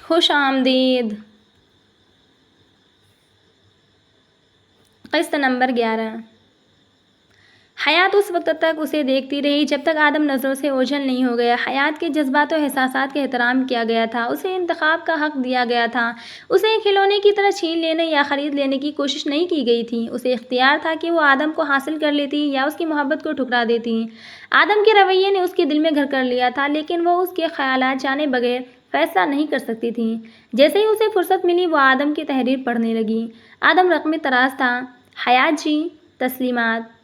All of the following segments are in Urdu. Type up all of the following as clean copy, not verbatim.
خوش آمدید۔ قسط نمبر 11۔ حیات اس وقت تک اسے دیکھتی رہی جب تک آدم نظروں سے اوجھل نہیں ہو گیا۔ حیات کے جذبات و احساسات کا احترام کیا گیا تھا، اسے انتخاب کا حق دیا گیا تھا، اسے ایک کھلونے کی طرح چھین لینے یا خرید لینے کی کوشش نہیں کی گئی تھی۔ اسے اختیار تھا کہ وہ آدم کو حاصل کر لیتی یا اس کی محبت کو ٹھکرا دیتی۔ آدم کے رویے نے اس کے دل میں گھر کر لیا تھا، لیکن وہ اس کے خیالات جانے بغیر فیصلہ نہیں کر سکتی تھی۔ جیسے ہی اسے فرصت ملی وہ آدم کی تحریر پڑھنے لگی۔ آدم رقم طراز تھا۔ حیات جی، تسلیمات۔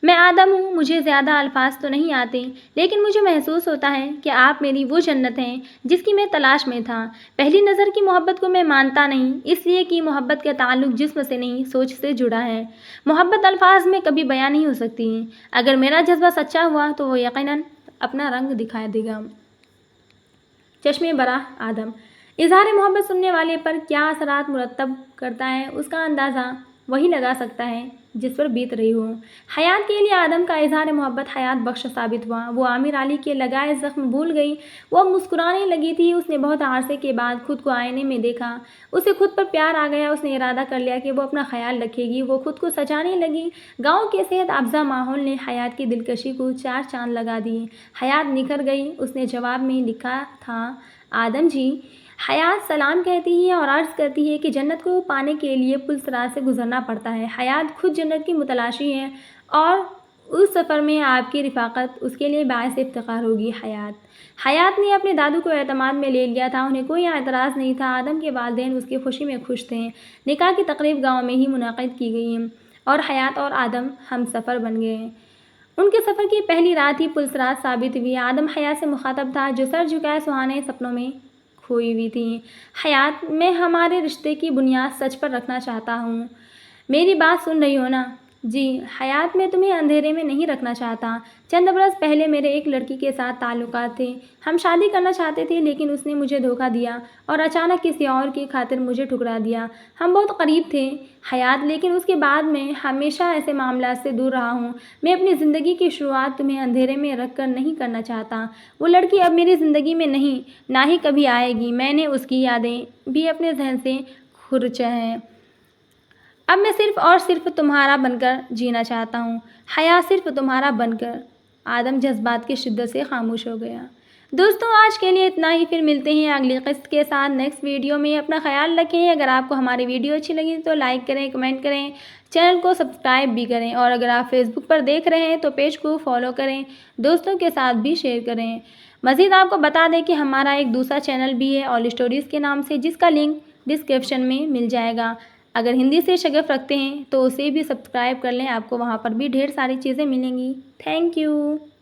میں آدم ہوں، مجھے زیادہ الفاظ تو نہیں آتے، لیکن مجھے محسوس ہوتا ہے کہ آپ میری وہ جنت ہیں جس کی میں تلاش میں تھا۔ پہلی نظر کی محبت کو میں مانتا نہیں، اس لیے کہ محبت کا تعلق جسم سے نہیں سوچ سے جڑا ہے۔ محبت الفاظ میں کبھی بیان نہیں ہو سکتی۔ اگر میرا جذبہ سچا ہوا تو وہ یقیناً اپنا رنگ دکھا دے گا۔ چشمے براہ آدم۔ اظہار محبت سننے والے پر کیا اثرات مرتب کرتا ہے اس کا اندازہ وہی لگا سکتا ہے جس پر بیت رہی ہو۔ حیات کے لیے آدم کا اظہار محبت حیات بخش ثابت ہوا۔ وہ عامر علی کے لگائے زخم بھول گئی، وہ اب مسکرانے لگی تھی۔ اس نے بہت عرصے کے بعد خود کو آئینے میں دیکھا، اسے خود پر پیار آ گیا۔ اس نے ارادہ کر لیا کہ وہ اپنا خیال رکھے گی۔ وہ خود کو سجانے لگی۔ گاؤں کے صحت افزا ماحول نے حیات کی دلکشی کو 4 چاند لگا دیے۔ حیات نکھر گئی۔ اس نے جواب میں لکھا تھا، آدم جی۔ حیات سلام کہتی ہے اور عرض کرتی ہے کہ جنت کو پانے کے لیے پل صراط سے گزرنا پڑتا ہے۔ حیات خود جنت کی متلاشی ہے اور اس سفر میں آپ کی رفاقت اس کے لیے باعث افتخار ہوگی۔ حیات نے اپنے دادو کو اعتماد میں لے لیا تھا، انہیں کوئی اعتراض نہیں تھا۔ آدم کے والدین اس کی خوشی میں خوش تھے۔ نکاح کی تقریب گاؤں میں ہی منعقد کی گئی اور حیات اور آدم ہم سفر بن گئے۔ ان کے سفر کی پہلی رات ہی پل صراط ثابت ہوئی۔ آدم حیات سے مخاطب تھا جو سر جھکائے سہانے سپنوں میں کھوئی ہوئی تھی۔ حیات، میں ہمارے رشتے کی بنیاد سچ پر رکھنا چاہتا ہوں۔ میری بات سن رہی ہو نا؟ جی۔ حیات، میں تمہیں اندھیرے میں نہیں رکھنا چاہتا۔ چند برس پہلے میرے ایک لڑکی کے ساتھ تعلقات تھے، ہم شادی کرنا چاہتے تھے لیکن اس نے مجھے دھوکہ دیا اور اچانک کسی اور کی خاطر مجھے ٹھکرا دیا۔ ہم بہت قریب تھے حیات، لیکن اس کے بعد میں ہمیشہ ایسے معاملات سے دور رہا ہوں۔ میں اپنی زندگی کی شروعات تمہیں اندھیرے میں رکھ کر نہیں کرنا چاہتا۔ وہ لڑکی اب میری زندگی میں نہیں، نہ ہی کبھی آئے گی۔ میں نے اس کی یادیں بھی اپنے ذہن سے کھرچا ہیں۔ اب میں صرف اور صرف تمہارا بن کر جینا چاہتا ہوں۔ حیات، صرف تمہارا بن کر۔ آدم جذبات کی شدت سے خاموش ہو گیا۔ دوستوں، آج کے لیے اتنا ہی، پھر ملتے ہیں اگلی قسط کے ساتھ نیکسٹ ویڈیو میں۔ اپنا خیال رکھیں۔ اگر آپ کو ہماری ویڈیو اچھی لگی تو لائک کریں، کمنٹ کریں، چینل کو سبسکرائب بھی کریں، اور اگر آپ فیس بک پر دیکھ رہے ہیں تو پیج کو فالو کریں، دوستوں کے ساتھ بھی شیئر کریں۔ مزید آپ کو بتا دیں کہ ہمارا ایک دوسرا چینل بھی ہے آل اسٹوریز کے نام سے، جس کا لنک ڈسکرپشن میں مل جائے گا۔ اگر ہندی سے شغف رکھتے ہیں تو اسے بھی سبسکرائب کر لیں، آپ کو وہاں پر بھی ڈھیر ساری چیزیں ملیں گی۔ Thank you.